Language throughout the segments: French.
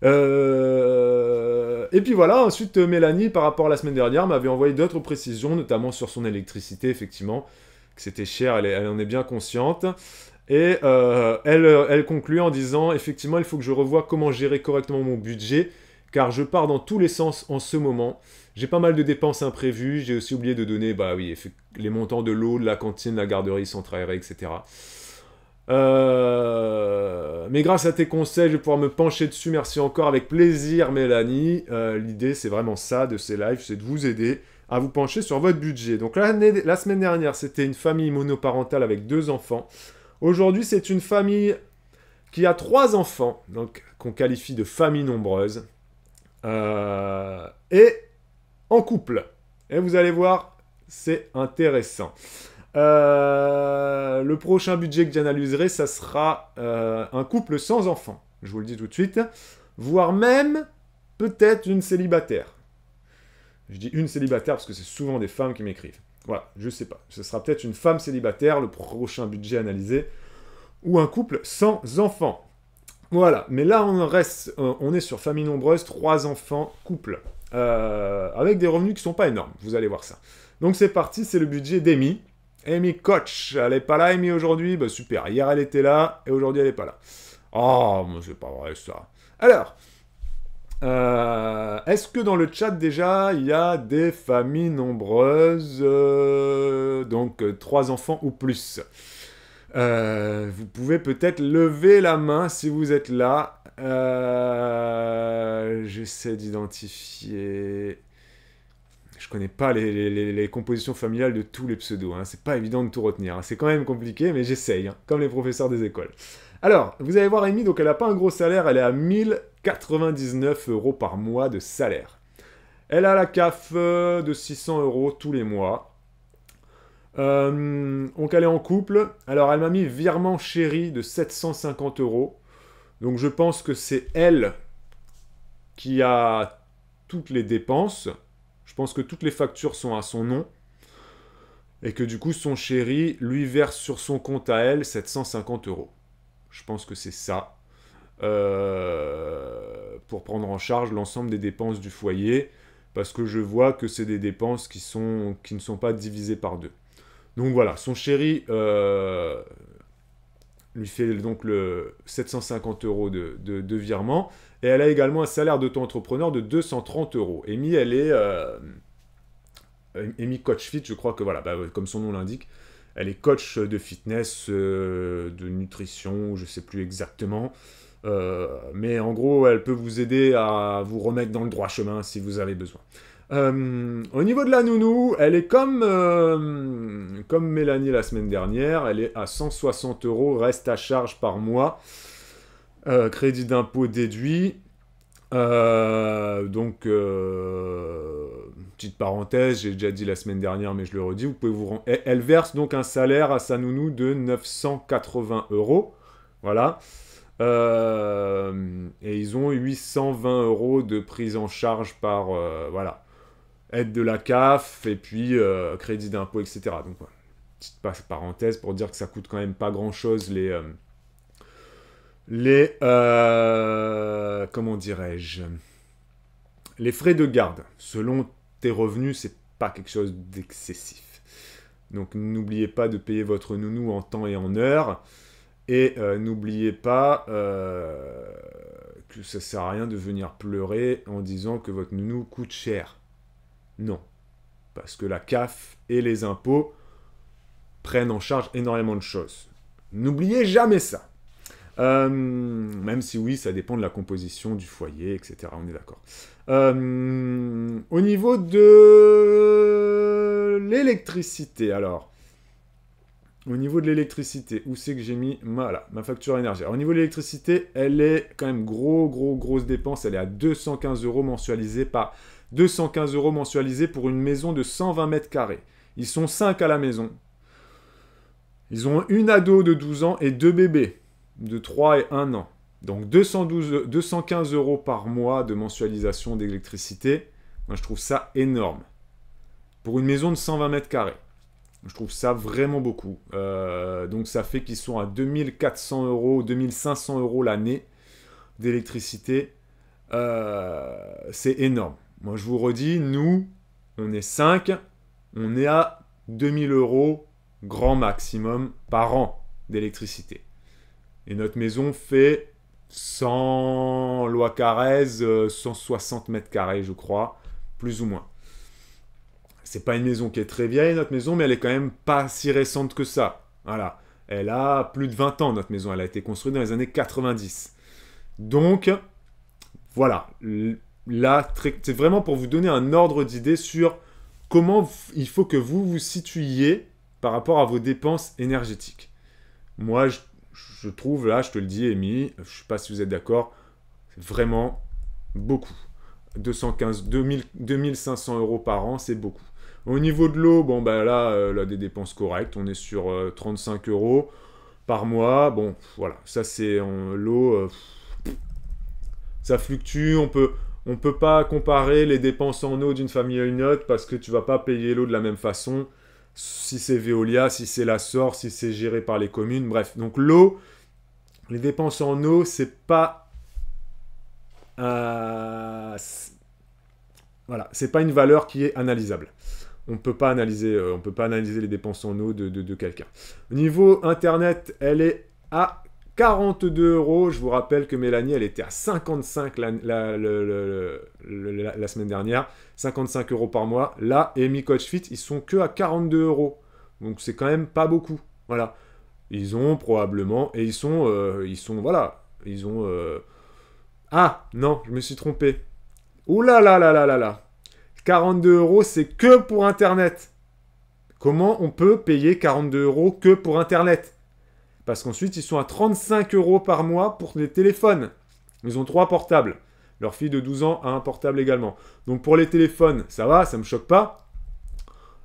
Et puis voilà, ensuite Mélanie, par rapport à la semaine dernière, m'avait envoyé d'autres précisions, notamment sur son électricité, effectivement, que c'était cher, elle en est bien consciente. Et elle conclut en disant, effectivement, il faut que je revoie comment gérer correctement mon budget, car je pars dans tous les sens en ce moment. J'ai pas mal de dépenses imprévues, j'ai aussi oublié de donner, bah oui, les montants de l'eau, de la cantine, la garderie, centre aéré, etc. Mais grâce à tes conseils, je vais pouvoir me pencher dessus. Merci encore, avec plaisir, Mélanie. L'idée, c'est vraiment ça de ces lives, c'est de vous aider à vous pencher sur votre budget. Donc la semaine dernière, c'était une famille monoparentale avec 2 enfants. Aujourd'hui, c'est une famille qui a 3 enfants, donc qu'on qualifie de famille nombreuse, et en couple. Et vous allez voir, c'est intéressant. Le prochain budget que j'analyserai, ça sera un couple sans enfants. Je vous le dis tout de suite. Voire même, peut-être une célibataire. Je dis une célibataire parce que c'est souvent des femmes qui m'écrivent. Voilà, je sais pas. Ce sera peut-être une femme célibataire, le prochain budget analysé, ou un couple sans enfants. Voilà, mais là on est sur famille nombreuse, 3 enfants, couple, avec des revenus qui sont pas énormes, vous allez voir ça. Donc c'est parti, c'est le budget d'Amy. Amy Koch, elle est pas là, Amy, aujourd'hui? Bah super, hier elle était là, et aujourd'hui elle est pas là. Oh, mais c'est pas vrai ça. Alors, est-ce que dans le chat déjà, il y a des familles nombreuses, donc 3 enfants ou plus? Vous pouvez peut-être lever la main si vous êtes là. J'essaie d'identifier... Je connais pas les compositions familiales de tous les pseudos. Hein. C'est pas évident de tout retenir. Hein. C'est quand même compliqué, mais j'essaye, hein, comme les professeurs des écoles. Alors, vous allez voir Amy, donc elle n'a pas un gros salaire. Elle est à 1099 € par mois de salaire. Elle a la CAF de 600 € tous les mois. Donc elle est en couple. Alors elle m'a mis virement chéri de 750 €. Donc je pense que c'est elle qui a toutes les dépenses. Je pense que toutes les factures sont à son nom. Et que du coup son chéri lui verse sur son compte à elle 750 €. Je pense que c'est ça. Pour prendre en charge l'ensemble des dépenses du foyer. Parce que je vois que c'est des dépenses qui ne sont pas divisées par 2. Donc voilà, son chéri lui fait donc le 750 € de virement. Et elle a également un salaire d'auto-entrepreneur de 230 €. Amy, elle est... Amy Coach Fit, je crois que voilà, bah, comme son nom l'indique, elle est coach de fitness, de nutrition, je ne sais plus exactement. Mais en gros, elle peut vous aider à vous remettre dans le droit chemin si vous avez besoin. Au niveau de la nounou, elle est comme Mélanie la semaine dernière, elle est à 160 € reste à charge par mois, crédit d'impôt déduit. Donc, petite parenthèse, j'ai déjà dit la semaine dernière, mais je le redis, vous pouvez vous rendre... Elle verse donc un salaire à sa nounou de 980 €. Voilà. Et ils ont 820 € de prise en charge par... voilà. Aide de la CAF, et puis crédit d'impôt, etc. Donc, voilà. Petite parenthèse pour dire que ça coûte quand même pas grand-chose, comment dirais-je, les frais de garde. Selon tes revenus, c'est pas quelque chose d'excessif. Donc, n'oubliez pas de payer votre nounou en temps et en heure. Et n'oubliez pas que ça sert à rien de venir pleurer en disant que votre nounou coûte cher. Non. Parce que la CAF et les impôts prennent en charge énormément de choses. N'oubliez jamais ça. Même si oui, ça dépend de la composition du foyer, etc. On est d'accord. Au niveau de l'électricité, alors... Au niveau de l'électricité, où c'est que j'ai mis voilà, ma facture énergie. Alors, au niveau de l'électricité, elle est quand même grosse dépense. Elle est à 215 € mensualisée par 215 € mensualisés pour une maison de 120 mètres carrés. Ils sont 5 à la maison. Ils ont une ado de 12 ans et 2 bébés de 3 et 1 an. Donc 215 € par mois de mensualisation d'électricité. Moi, je trouve ça énorme. Pour une maison de 120 mètres carrés. Je trouve ça vraiment beaucoup. Donc ça fait qu'ils sont à 2400 €, 2500 € l'année d'électricité. c'est énorme. Moi, je vous redis, nous, on est 5, on est à 2000 € grand maximum par an d'électricité. Et notre maison fait 100 loi Carrez, 160 mètres carrés, je crois, plus ou moins. C'est pas une maison qui est très vieille, notre maison, mais elle est quand même pas si récente que ça. Voilà. Elle a plus de 20 ans, notre maison. Elle a été construite dans les années 90. Donc, voilà. Là, c'est vraiment pour vous donner un ordre d'idée sur comment il faut que vous vous situiez par rapport à vos dépenses énergétiques. Moi, je trouve, là, je te le dis, Amy, je ne sais pas si vous êtes d'accord, c'est vraiment beaucoup. 2500 € par an, c'est beaucoup. Au niveau de l'eau, bon, ben là, là, des dépenses correctes, on est sur 35 € par mois. Bon, voilà, ça c'est l'eau, ça fluctue, on peut pas comparer les dépenses en eau d'une famille à une autre parce que tu vas pas payer l'eau de la même façon. Si c'est Veolia, si c'est la SOR, si c'est géré par les communes, bref. Donc l'eau, les dépenses en eau, c'est pas... voilà, c'est pas une valeur qui est analysable. On peut pas analyser les dépenses en eau de quelqu'un. Au niveau Internet, elle est à 42 €. Je vous rappelle que Mélanie, elle était à 55 la semaine dernière. 55 € par mois. Là, Amy Coach Fit, ils sont que à 42 €. Donc, c'est quand même pas beaucoup. Voilà. Ils ont probablement... Et ils sont voilà. Ils ont... Ah, non, je me suis trompé. Ouh là là là là là là. 42 €, c'est que pour Internet. Comment on peut payer 42 € que pour Internet? Parce qu'ensuite, ils sont à 35 € par mois pour les téléphones. Ils ont 3 portables. Leur fille de 12 ans a un portable également. Donc pour les téléphones, ça va, ça ne me choque pas.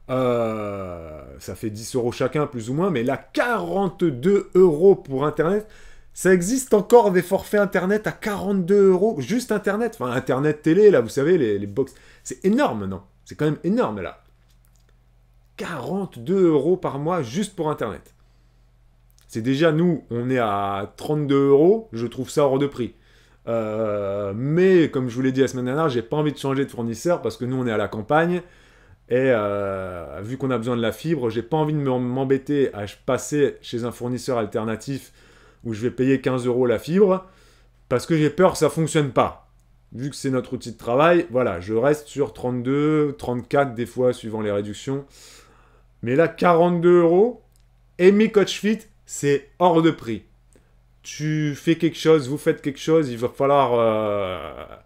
Ça fait 10 € chacun, plus ou moins. Mais là, 42 € pour Internet. Ça existe encore des forfaits Internet à 42 €. Juste Internet. Enfin, Internet télé, là, vous savez, les box. C'est énorme, non? C'est quand même énorme, là. 42 € par mois juste pour Internet. C'est déjà, nous, on est à 32 €. Je trouve ça hors de prix. Mais, comme je vous l'ai dit la semaine dernière, j'ai pas envie de changer de fournisseur parce que nous, on est à la campagne. Et vu qu'on a besoin de la fibre, j'ai pas envie de m'embêter à passer chez un fournisseur alternatif où je vais payer 15 € la fibre parce que j'ai peur que ça fonctionne pas. Vu que c'est notre outil de travail, voilà, je reste sur 32, 34 des fois, suivant les réductions. Mais là, 42 €, Amy Coach Fit, c'est hors de prix. Tu fais quelque chose, vous faites quelque chose, il va falloir...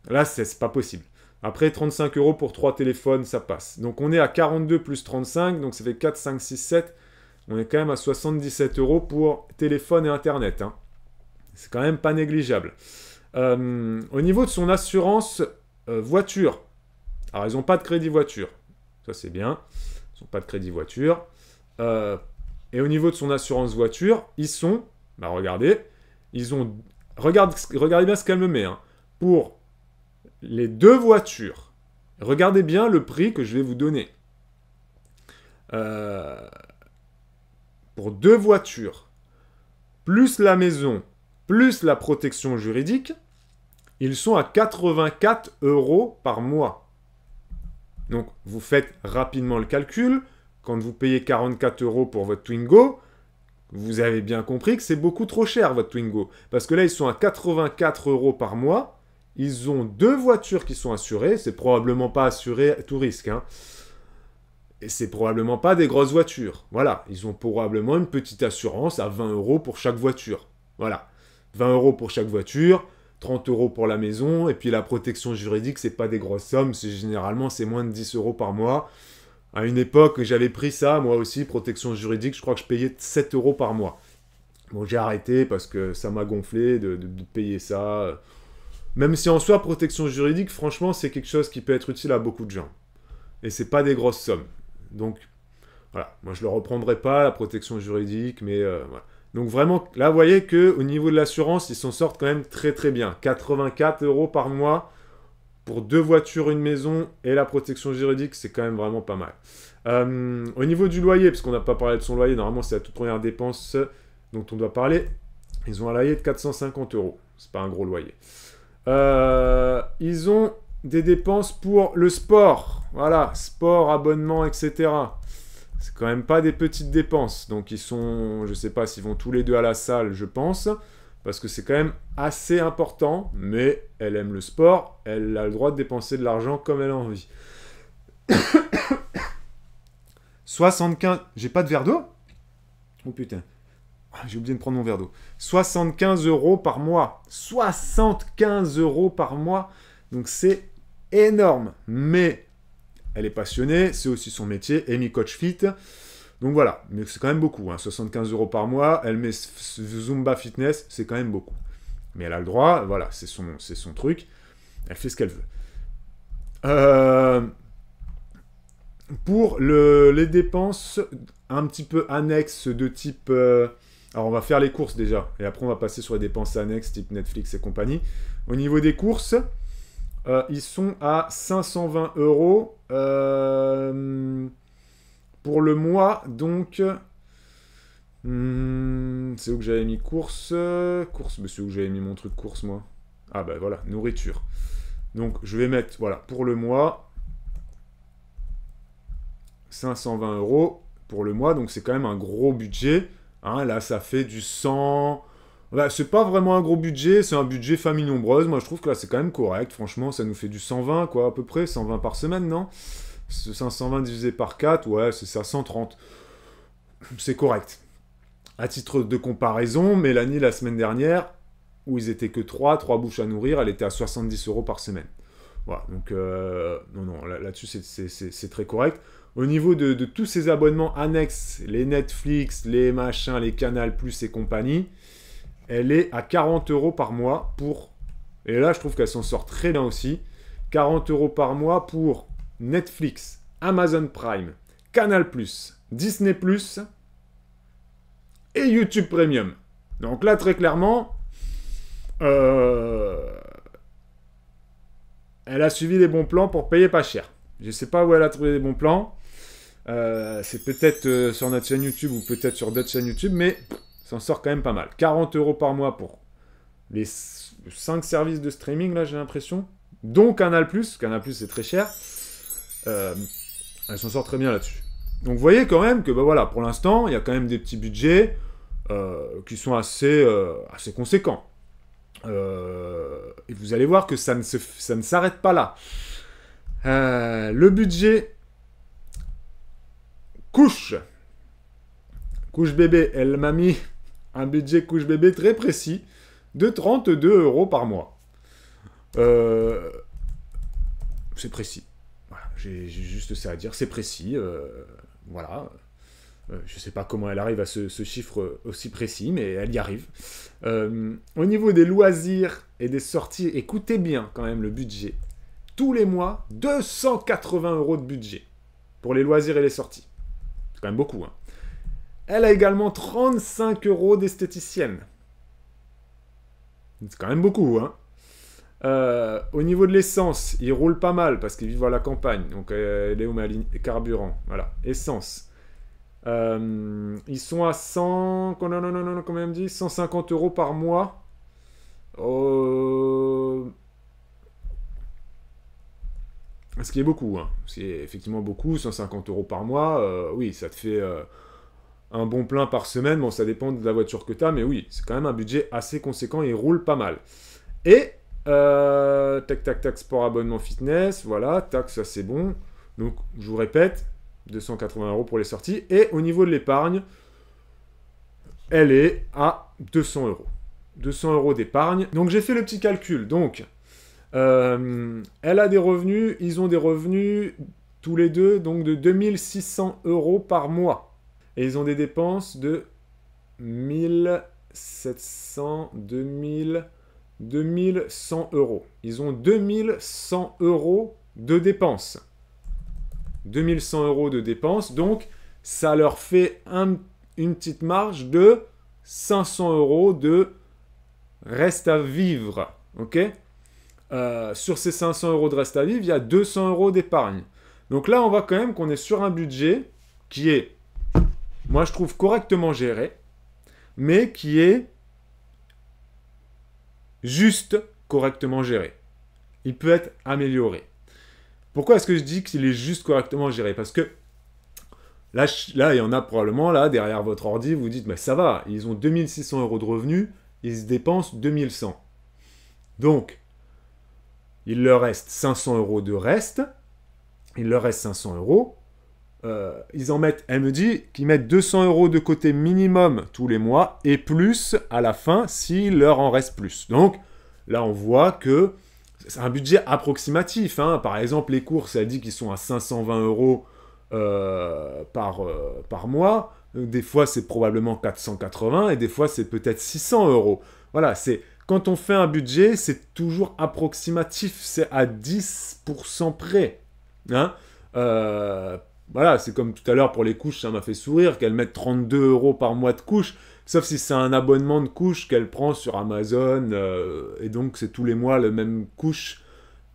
Là, c'est pas possible. Après, 35 € pour 3 téléphones, ça passe. Donc, on est à 42 plus 35, donc ça fait 4, 5, 6, 7. On est quand même à 77 € pour téléphone et Internet. Hein. C'est quand même pas négligeable. Au niveau de son assurance voiture, alors ils n'ont pas de crédit voiture, ça c'est bien, ils n'ont pas de crédit voiture, et au niveau de son assurance voiture, ils sont, bah regardez, ils ont, regardez bien ce qu'elle me met, hein, pour les 2 voitures, regardez bien le prix que je vais vous donner, pour 2 voitures, plus la maison, plus la protection juridique, ils sont à 84 € par mois. Donc, vous faites rapidement le calcul. Quand vous payez 44 € pour votre Twingo, vous avez bien compris que c'est beaucoup trop cher, votre Twingo. Parce que là, ils sont à 84 € par mois. Ils ont 2 voitures qui sont assurées. C'est probablement pas assuré à tout risque. Hein. Et c'est probablement pas des grosses voitures. Voilà. Ils ont probablement une petite assurance à 20 € pour chaque voiture. Voilà. 20 € pour chaque voiture, 30 € pour la maison, et puis la protection juridique, c'est pas des grosses sommes, généralement c'est moins de 10 € par mois. À une époque, j'avais pris ça, moi aussi, protection juridique, je crois que je payais 7 € par mois. Bon, j'ai arrêté parce que ça m'a gonflé de payer ça. Même si en soi, protection juridique, franchement, c'est quelque chose qui peut être utile à beaucoup de gens. Et c'est pas des grosses sommes. Donc, voilà, moi je le reprendrai pas, la protection juridique, mais voilà. Donc vraiment, là, vous voyez qu'au niveau de l'assurance, ils s'en sortent quand même très très bien. 84 € par mois pour 2 voitures, une maison et la protection juridique, c'est quand même vraiment pas mal. Au niveau du loyer, parce qu'on n'a pas parlé de son loyer, normalement c'est la toute première dépense dont on doit parler, ils ont un loyer de 450 €. C'est pas un gros loyer. Ils ont des dépenses pour le sport. Voilà, sport, abonnement, etc. C'est quand même pas des petites dépenses. Donc ils sont, je sais pas s'ils vont tous les deux à la salle, je pense, parce que c'est quand même assez important. Mais elle aime le sport, elle a le droit de dépenser de l'argent comme elle a envie. 75... J'ai pas de verre d'eau? Oh putain. J'ai oublié de prendre mon verre d'eau. 75 € par mois. 75 € par mois. Donc c'est énorme. Mais elle est passionnée, c'est aussi son métier. Amy Coach Fit. Donc voilà, mais c'est quand même beaucoup. 75 € par mois. Elle met Zumba Fitness, c'est quand même beaucoup. Mais elle a le droit, voilà, c'est son truc. Elle fait ce qu'elle veut. Pour les dépenses un petit peu annexes de type... alors on va faire les courses déjà, et après on va passer sur les dépenses annexes type Netflix et compagnie. Au niveau des courses, ils sont à 520 € pour le mois, donc... c'est où que j'avais mis courses? Courses, mais c'est où que j'avais mis mon truc course, moi? Ah bah voilà, nourriture. Donc je vais mettre, voilà, pour le mois... 520 € pour le mois, donc c'est quand même un gros budget. Là, ça fait du 100... Bah, c'est pas vraiment un gros budget, c'est un budget famille nombreuse. Moi, je trouve que là, c'est quand même correct. Franchement, ça nous fait du 120, quoi, à peu près. 120 par semaine, non? 520 divisé par 4, ouais, c'est ça, 130. C'est correct. À titre de comparaison, Mélanie, la semaine dernière, où ils étaient que 3 bouches à nourrir, elle était à 70 € par semaine. Voilà, donc, non, là-dessus, c'est très correct. Au niveau de tous ces abonnements annexes, les Netflix, les machins, les Canal+, et compagnie, elle est à 40 € par mois pour... Et là, je trouve qu'elle s'en sort très bien aussi. 40 € par mois pour Netflix, Amazon Prime, Canal+, Disney+, et YouTube Premium. Donc là, très clairement, elle a suivi les bons plans pour payer pas cher. Je ne sais pas où elle a trouvé les bons plans. C'est peut-être sur notre chaîne YouTube ou peut-être sur d'autres chaînes YouTube, mais ça en sort quand même pas mal. 40 € par mois pour les 5 services de streaming, là, j'ai l'impression. Dont Canal+. Canal+, c'est très cher. Elle s'en sort très bien là-dessus. Donc, vous voyez quand même que, bah voilà, pour l'instant, il y a quand même des petits budgets qui sont assez conséquents. Et vous allez voir que ça ne s'arrête pas là. Le budget couche bébé, elle m'a mis un budget couche bébé très précis de 32 € par mois. C'est précis. Voilà, j'ai juste ça à dire, c'est précis. Voilà. Je ne sais pas comment elle arrive à ce chiffre aussi précis, mais elle y arrive. Au niveau des loisirs et des sorties, écoutez bien quand même le budget. Tous les mois, 280 € de budget pour les loisirs et les sorties. C'est quand même beaucoup. Elle a également 35 € d'esthéticienne. C'est quand même beaucoup. Au niveau de l'essence, ils roulent pas mal parce qu'ils vivent à la campagne. Donc, elle est où ma ligne carburant? Voilà, essence. Ils sont à 100... Combien elle me dit 150 € par mois. Ce qui est beaucoup. C'est effectivement beaucoup. 150 € par mois. Oui, ça te fait un bon plein par semaine. Bon, ça dépend de la voiture que tu as. Mais oui, c'est quand même un budget assez conséquent. Et il roule pas mal. Et... tac, sport, abonnement, fitness. Voilà, tac, ça c'est bon. Donc, je vous répète... 280 € pour les sorties. Et au niveau de l'épargne, elle est à 200 €. 200 € d'épargne. Donc j'ai fait le petit calcul. Donc, elle a des revenus, ils ont des revenus tous les deux, donc de 2600 € par mois. Et ils ont des dépenses de 1700, 2100 €. Ils ont 2100 € de dépenses. 2100 € de dépenses, donc ça leur fait une petite marge de 500 € de reste à vivre, ok? Sur ces 500 € de reste à vivre, il y a 200 € d'épargne. Donc là, on voit quand même qu'on est sur un budget qui est, moi je trouve, correctement géré, mais qui est juste correctement géré. Il peut être amélioré. Pourquoi est-ce que je dis qu'il est juste correctement géré? Parce que là, il y en a probablement, là, derrière votre ordi, vous dites, mais ça va, ils ont 2600 euros de revenus, ils se dépensent 2100. Donc, il leur reste 500 euros de reste, il leur reste 500 euros, ils en mettent, elle me dit qu'ils mettent 200 euros de côté minimum tous les mois, et plus à la fin, s'il leur en reste plus. Donc, là, on voit que c'est un budget approximatif, hein. Par exemple, les courses, elle dit qu'ils sont à 520 euros par mois. Des fois, c'est probablement 480 et des fois, c'est peut-être 600 euros. Voilà, quand on fait un budget, c'est toujours approximatif. C'est à 10% près. Hein. Voilà, c'est comme tout à l'heure pour les couches, ça m'a fait sourire, qu'elle mette 32 euros par mois de couches. Sauf si c'est un abonnement de couches qu'elle prend sur Amazon, et donc c'est tous les mois le même couche.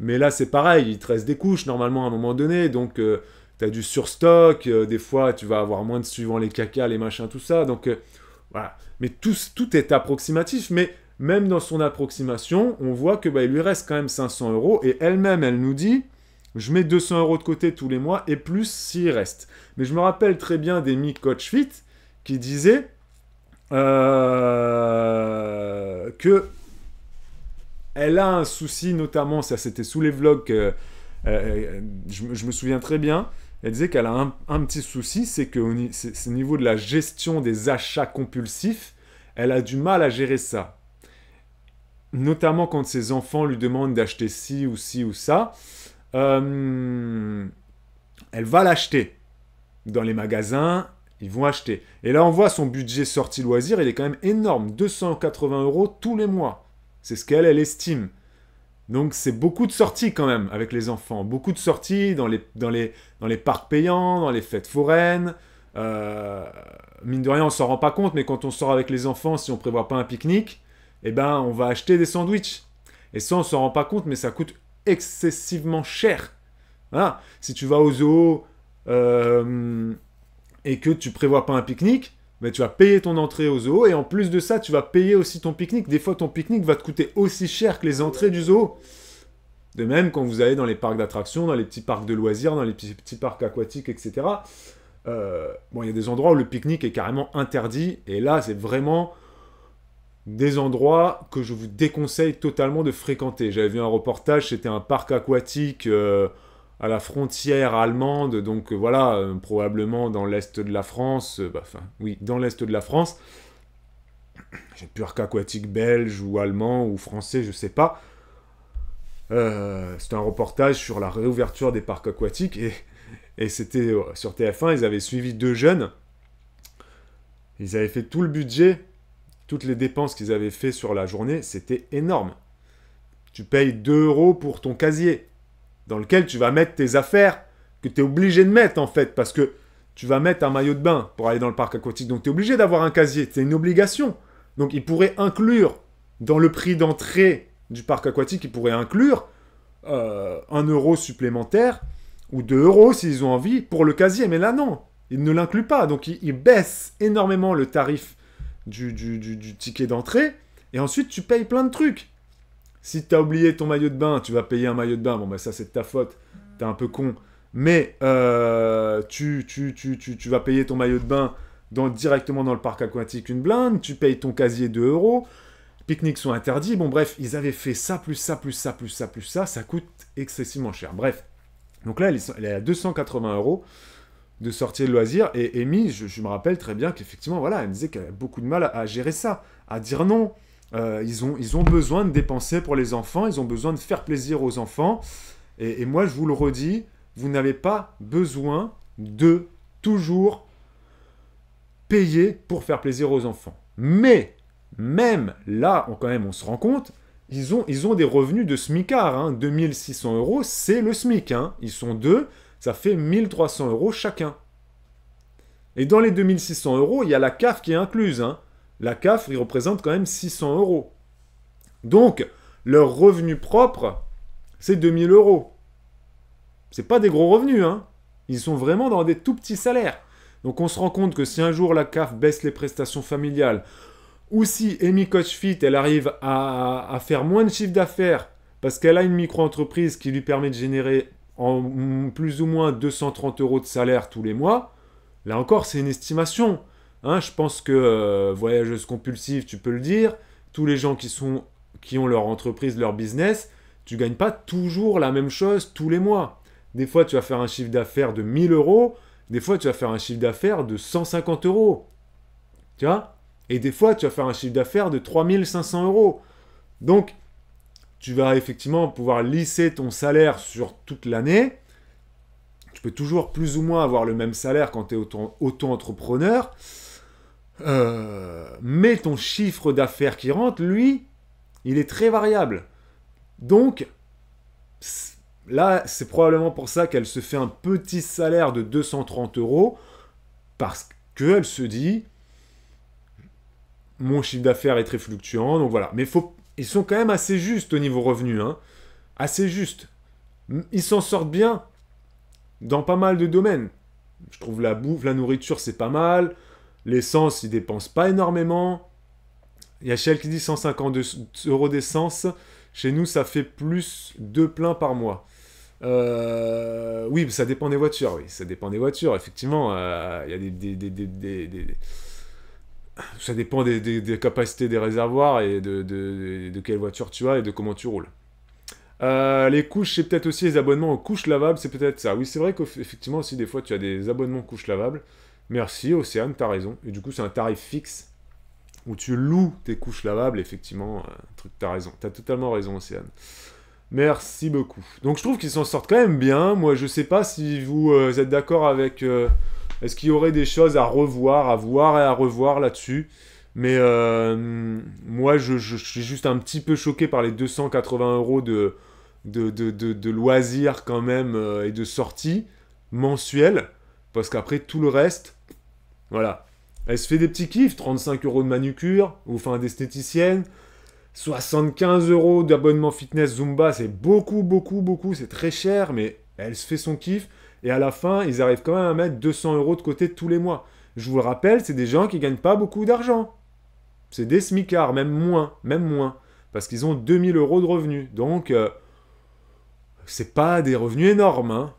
Mais là, c'est pareil, il te reste des couches normalement à un moment donné, donc tu as du surstock, des fois tu vas avoir moins de suivant les cacas, les machins, tout ça. Donc voilà. Mais tout est approximatif, mais même dans son approximation, on voit que il lui reste quand même 500 euros, et elle-même, elle nous dit, je mets 200 euros de côté tous les mois, et plus s'il reste. Mais je me rappelle très bien d'Amy Coach Fit, qui disait que elle a un souci, notamment, ça c'était sous les vlogs, je me souviens très bien, elle disait qu'elle a un petit souci, c'est que c'est au niveau de la gestion des achats compulsifs, elle a du mal à gérer ça. Notamment quand ses enfants lui demandent d'acheter ci ou ça, elle va l'acheter dans les magasins. Ils vont acheter. Et là, on voit son budget sortie loisir, il est quand même énorme. 280 euros tous les mois. C'est ce qu'elle estime. Donc, c'est beaucoup de sorties quand même avec les enfants. Beaucoup de sorties dans les parcs payants, dans les fêtes foraines. Mine de rien, on s'en rend pas compte, mais quand on sort avec les enfants, si on prévoit pas un pique-nique, eh ben, on va acheter des sandwichs. Et ça, on s'en rend pas compte, mais ça coûte excessivement cher. Voilà. Si tu vas au zoo... et que tu prévois pas un pique-nique, ben tu vas payer ton entrée au zoo, et en plus de ça, tu vas payer aussi ton pique-nique. Des fois, ton pique-nique va te coûter aussi cher que les entrées du zoo. De même, quand vous allez dans les parcs d'attractions, dans les petits parcs de loisirs, dans les petits parcs aquatiques, etc., il y a des endroits où le pique-nique est carrément interdit, et là, c'est vraiment des endroits que je vous déconseille totalement de fréquenter. J'avais vu un reportage, c'était un parc aquatique... à la frontière allemande, donc voilà, probablement dans l'est de la France, oui, dans l'est de la France, j'ai plus parc aquatique belge ou allemand ou français, je sais pas. C'était un reportage sur la réouverture des parcs aquatiques, et c'était sur TF1, ils avaient suivi 2 jeunes, ils avaient fait tout le budget, toutes les dépenses qu'ils avaient fait sur la journée, c'était énorme. Tu payes 2 euros pour ton casier, dans lequel tu vas mettre tes affaires que tu es obligé de mettre, en fait, parce que tu vas mettre un maillot de bain pour aller dans le parc aquatique. Donc, tu es obligé d'avoir un casier. C'est une obligation. Donc, ils pourraient inclure, dans le prix d'entrée du parc aquatique, ils pourraient inclure 1 euro supplémentaire ou 2 euros, s'ils ont envie, pour le casier. Mais là, non. Ils ne l'incluent pas. Donc, ils baissent énormément le tarif du ticket d'entrée. Et ensuite, tu payes plein de trucs. Si tu as oublié ton maillot de bain, tu vas payer un maillot de bain. Bon, ça, c'est de ta faute. T'es un peu con. Mais tu vas payer ton maillot de bain directement dans le parc aquatique une blinde. Tu payes ton casier 2 euros. Pique-niques sont interdits. Bon, bref, ils avaient fait ça, plus ça, plus ça, plus ça, plus ça. Ça coûte excessivement cher. Bref. Donc là, elle est à 280 euros de sortie de loisirs. Et Amy, je me rappelle très bien qu'effectivement, voilà, elle me disait qu'elle avait beaucoup de mal à gérer ça. À dire non. Ils ont besoin de dépenser pour les enfants, ils ont besoin de faire plaisir aux enfants. Et moi, je vous le redis, vous n'avez pas besoin de toujours payer pour faire plaisir aux enfants. Mais, même là, on se rend compte, ils ont des revenus de smicard. Hein. 2600 euros, c'est le SMIC. Hein. Ils sont 2, ça fait 1300 euros chacun. Et dans les 2600 euros, il y a la CAF qui est incluse. Hein. La CAF, il représente quand même 600 euros. Donc, leur revenu propre, c'est 2000 euros. C'est pas des gros revenus, hein. Ils sont vraiment dans des tout petits salaires. Donc, on se rend compte que si un jour la CAF baisse les prestations familiales, ou si Amy Coach Fit, elle arrive à faire moins de chiffre d'affaires parce qu'elle a une micro-entreprise qui lui permet de générer en plus ou moins 230 € de salaire tous les mois, là encore, c'est une estimation. Hein, je pense que voyageuse compulsive, tu peux le dire, tous les gens qui ont leur entreprise, leur business, tu gagnes pas toujours la même chose tous les mois. Des fois, tu vas faire un chiffre d'affaires de 1000 €, des fois, tu vas faire un chiffre d'affaires de 150 €. Tu vois? Et des fois, tu vas faire un chiffre d'affaires de 3500 €. Donc, tu vas effectivement pouvoir lisser ton salaire sur toute l'année. Tu peux toujours plus ou moins avoir le même salaire quand tu es auto-entrepreneur. Mais ton chiffre d'affaires qui rentre, lui, il est très variable. Donc, là, c'est probablement pour ça qu'elle se fait un petit salaire de 230 €, parce qu'elle se dit, mon chiffre d'affaires est très fluctuant, donc voilà. Mais ils sont quand même assez justes au niveau revenu, hein. Assez justes. Ils s'en sortent bien dans pas mal de domaines. Je trouve la bouffe, la nourriture, c'est pas mal. L'essence, ils dépensent pas énormément. Il y a Shell qui dit 150 € d'essence. Chez nous, ça fait plus 2 pleins par mois. Oui, ça dépend des voitures. Oui, ça dépend des voitures. Effectivement, il y a ça dépend des capacités des réservoirs et de quelle voiture tu as et de comment tu roules. Les couches, c'est peut-être aussi les abonnements aux couches lavables, c'est peut-être ça. Oui, c'est vrai qu'effectivement aussi, des fois, tu as des abonnements couches lavables. Merci, Océane, t'as raison. Et du coup, c'est un tarif fixe où tu loues tes couches lavables, effectivement. T'as raison. T'as totalement raison, Océane. Merci beaucoup. Donc, je trouve qu'ils s'en sortent quand même bien. Moi, je sais pas si vous êtes d'accord avec... est-ce qu'il y aurait des choses à revoir, à voir et à revoir là-dessus? Mais moi, je suis juste un petit peu choqué par les 280 € de loisirs quand même et de sorties mensuelles. Parce qu'après, tout le reste, voilà. Elle se fait des petits kiffs, 35 € de manucure, ou enfin d'esthéticienne, 75 € d'abonnement fitness Zumba, c'est beaucoup, beaucoup, beaucoup, c'est très cher, mais elle se fait son kiff. Et à la fin, ils arrivent quand même à mettre 200 € de côté tous les mois. Je vous le rappelle, c'est des gens qui gagnent pas beaucoup d'argent. C'est des smicards, même moins. Parce qu'ils ont 2000 € de revenus. Donc, c'est pas des revenus énormes. Hein.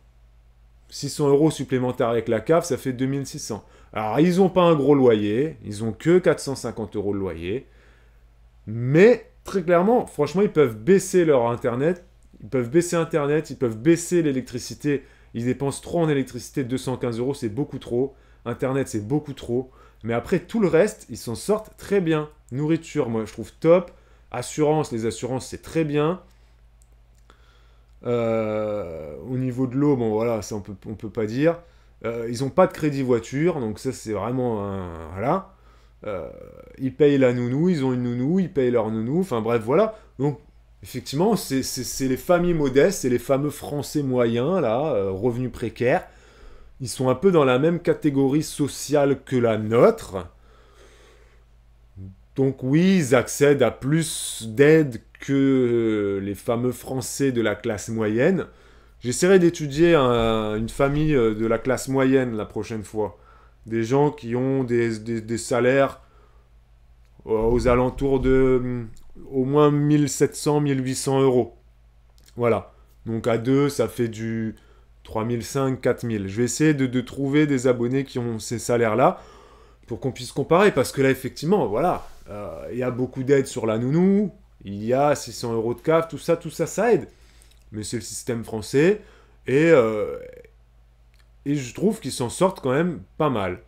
600 € supplémentaires avec la CAF, ça fait 2600. Alors, ils n'ont pas un gros loyer. Ils ont que 450 € de loyer. Mais, très clairement, franchement, ils peuvent baisser leur Internet. Ils peuvent baisser Internet. Ils peuvent baisser l'électricité. Ils dépensent trop en électricité. 215 €, c'est beaucoup trop. Internet, c'est beaucoup trop. Mais après, tout le reste, ils s'en sortent très bien. Nourriture, moi, je trouve top. Assurance, les assurances, c'est très bien. Au niveau de l'eau, bon, voilà, ça, on peut pas dire. Ils n'ont pas de crédit voiture, donc ça, c'est vraiment voilà. Ils payent la nounou, ils ont une nounou, ils payent leur nounou. Enfin, bref, voilà. Donc, effectivement, c'est les familles modestes, c'est les fameux Français moyens, là, revenus précaires. Ils sont un peu dans la même catégorie sociale que la nôtre. Donc oui, ils accèdent à plus d'aide que les fameux Français de la classe moyenne. J'essaierai d'étudier une famille de la classe moyenne la prochaine fois. Des gens qui ont des salaires aux alentours de au moins 1700-1800 €. Voilà. Donc à deux, ça fait du 3500-4000. Je vais essayer de trouver des abonnés qui ont ces salaires-là pour qu'on puisse comparer. Parce que là, effectivement, voilà, il y a beaucoup d'aide sur la nounou, il y a 600 € de CAF, tout ça, ça aide. Mais c'est le système français. Et je trouve qu'ils s'en sortent quand même pas mal.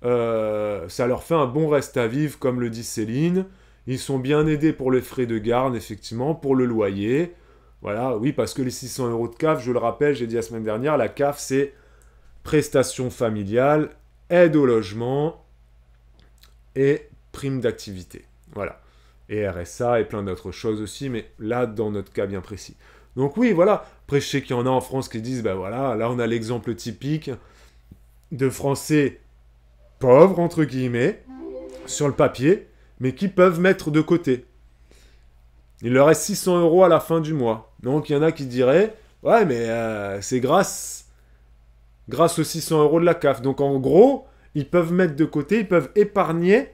Ça leur fait un bon reste à vivre, comme le dit Céline. Ils sont bien aidés pour les frais de garde, effectivement, pour le loyer. Voilà, oui, parce que les 600 € de CAF, je le rappelle, j'ai dit la semaine dernière, la CAF, c'est prestations familiales, aide au logement et prime d'activité. Voilà. Et RSA et plein d'autres choses aussi, mais là, dans notre cas bien précis. Donc oui, voilà. Après, je sais qu'il y en a en France qui disent, ben voilà, là, on a l'exemple typique de Français pauvres, entre guillemets, sur le papier, mais qui peuvent mettre de côté. Il leur reste 600 € à la fin du mois. Donc, il y en a qui diraient, ouais, mais c'est grâce aux 600 € de la CAF. Donc, en gros, ils peuvent mettre de côté, ils peuvent épargner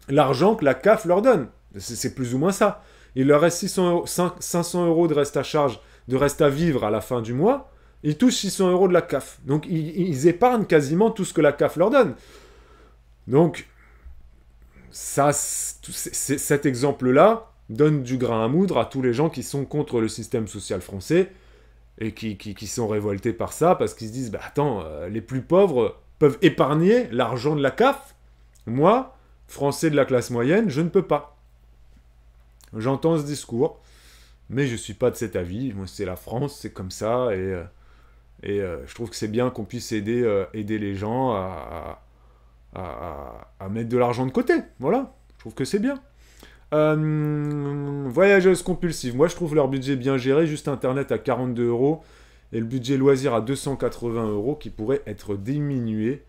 l'argent que la CAF leur donne. C'est plus ou moins ça. Il leur reste 500 euros de reste à charge, de reste à vivre à la fin du mois. Ils touchent 600 euros de la CAF. Donc, ils épargnent quasiment tout ce que la CAF leur donne. Donc, ça, cet exemple-là donne du grain à moudre à tous les gens qui sont contre le système social français et qui sont révoltés par ça parce qu'ils se disent, bah attends, les plus pauvres peuvent épargner l'argent de la CAF. Moi, Français de la classe moyenne, je ne peux pas. J'entends ce discours, mais je ne suis pas de cet avis. Moi, c'est la France, c'est comme ça, et je trouve que c'est bien qu'on puisse aider les gens à mettre de l'argent de côté. Voilà, je trouve que c'est bien. Voyageuse compulsive. Moi, je trouve leur budget bien géré. Juste Internet à 42 euros et le budget loisir à 280 euros qui pourrait être diminué,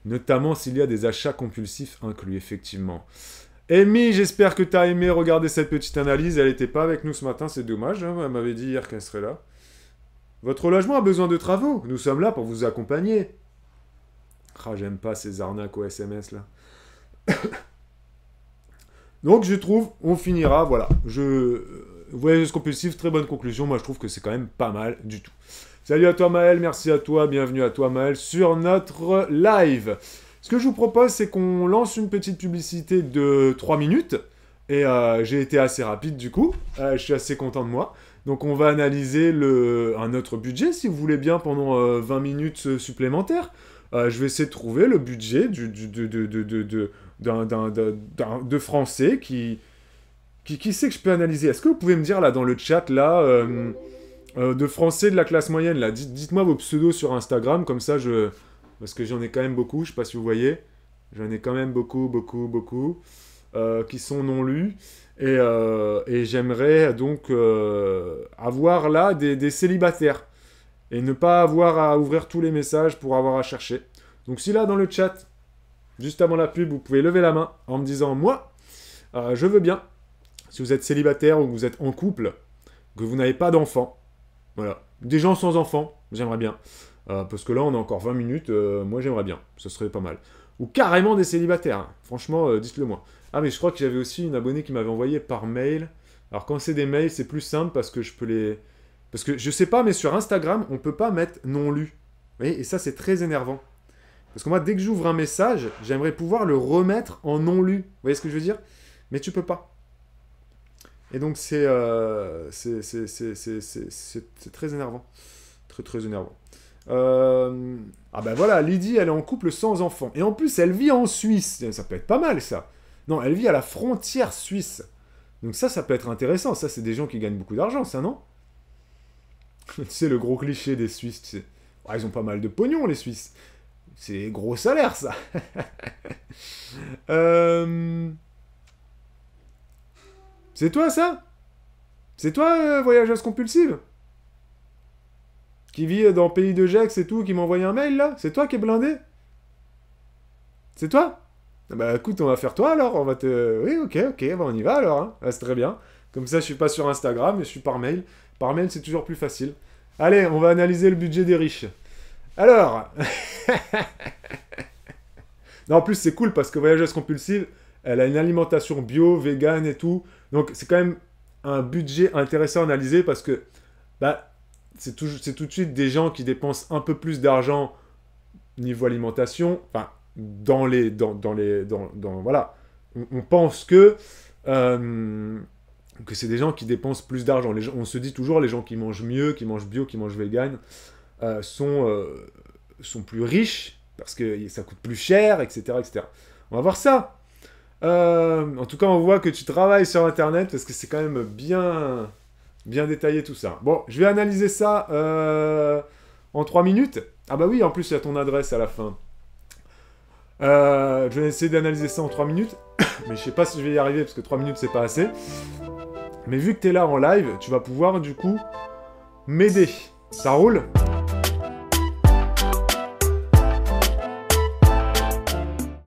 notamment s'il y a des achats compulsifs inclus, effectivement. Amy, j'espère que tu as aimé regarder cette petite analyse. Elle n'était pas avec nous ce matin, c'est dommage. Hein, elle m'avait dit hier qu'elle serait là. Votre logement a besoin de travaux. Nous sommes là pour vous accompagner. Ah, j'aime pas ces arnaques au SMS, là. Donc, je trouve, on finira, voilà. Voyageuse compulsive, très bonne conclusion. Moi, je trouve que c'est quand même pas mal du tout. Salut à toi, Maël. Merci à toi. Bienvenue à toi, Maël, sur notre live. Ce que je vous propose, c'est qu'on lance une petite publicité de 3 minutes. Et j'ai été assez rapide, du coup. Je suis assez content de moi. Donc, on va analyser un autre budget, si vous voulez bien, pendant 20 minutes supplémentaires. Je vais essayer de trouver le budget de Français qui sait que je peux analyser. Est-ce que vous pouvez me dire, là, dans le chat, là, de Français de la classe moyenne, là, dites-moi vos pseudos sur Instagram, comme ça, parce que j'en ai quand même beaucoup, je sais pas si vous voyez. J'en ai quand même beaucoup, qui sont non lus. Et j'aimerais donc avoir là des célibataires. Et ne pas avoir à ouvrir tous les messages pour avoir à chercher. Donc si là, dans le chat, juste avant la pub, vous pouvez lever la main en me disant « Moi, je veux bien ». Si vous êtes célibataire ou que vous êtes en couple, que vous n'avez pas d'enfants. Voilà. Des gens sans enfants, j'aimerais bien. Parce que là, on a encore 20 minutes. Moi, j'aimerais bien. Ce serait pas mal. Ou carrément des célibataires. Hein. Franchement, dites-le moi. Ah, mais je crois que j'avais aussi une abonnée qui m'avait envoyé par mail. Alors, quand c'est des mails, c'est plus simple parce que je peux les... Parce que, je sais pas, mais sur Instagram, on peut pas mettre non lu. Vous voyez, et ça, c'est très énervant. Parce que moi, dès que j'ouvre un message, j'aimerais pouvoir le remettre en non lu. Vous voyez ce que je veux dire? Mais tu peux pas. Et donc, c'est très énervant. Très énervant. Ah ben voilà, Lydie, elle est en couple sans enfant. Et en plus, elle vit en Suisse. Ça peut être pas mal, ça. Non, elle vit à la frontière suisse. Donc ça peut être intéressant. Ça, c'est des gens qui gagnent beaucoup d'argent, ça, non? Tu sais, le gros cliché des Suisses, tu sais. Oh, ils ont pas mal de pognon, les Suisses. C'est gros salaire, ça. C'est toi, ça? C'est toi, voyageuse compulsive? Qui vit dans le pays de Gex et tout, qui m'a envoyé un mail, là? C'est toi qui es blindé? C'est toi? Bah écoute, on va faire toi, alors. On va te... Oui, ok, bah on y va, alors. Hein. Ah, c'est très bien. Comme ça, je suis pas sur Instagram, mais je suis par mail. Par mail, c'est toujours plus facile. Allez, on va analyser le budget des riches. Alors... non, en plus, c'est cool parce que Voyageuse Compulsive, elle a une alimentation bio, vegan et tout. Donc, c'est quand même un budget intéressant à analyser parce que bah, c'est tout de suite des gens qui dépensent un peu plus d'argent niveau alimentation. Enfin, voilà. On pense que c'est des gens qui dépensent plus d'argent. On se dit toujours, les gens qui mangent mieux, qui mangent bio, qui mangent vegan, sont plus riches, parce que ça coûte plus cher, etc. etc. On va voir ça. En tout cas, on voit que tu travailles sur Internet, parce que c'est quand même bien détaillé tout ça. Bon, je vais analyser ça en 3 minutes. Ah bah oui, en plus, il y a ton adresse à la fin. Je vais essayer d'analyser ça en 3 minutes, mais je sais pas si je vais y arriver, parce que 3 minutes, c'est pas assez. Mais vu que tu es là en live, tu vas pouvoir, du coup, m'aider. Ça roule ?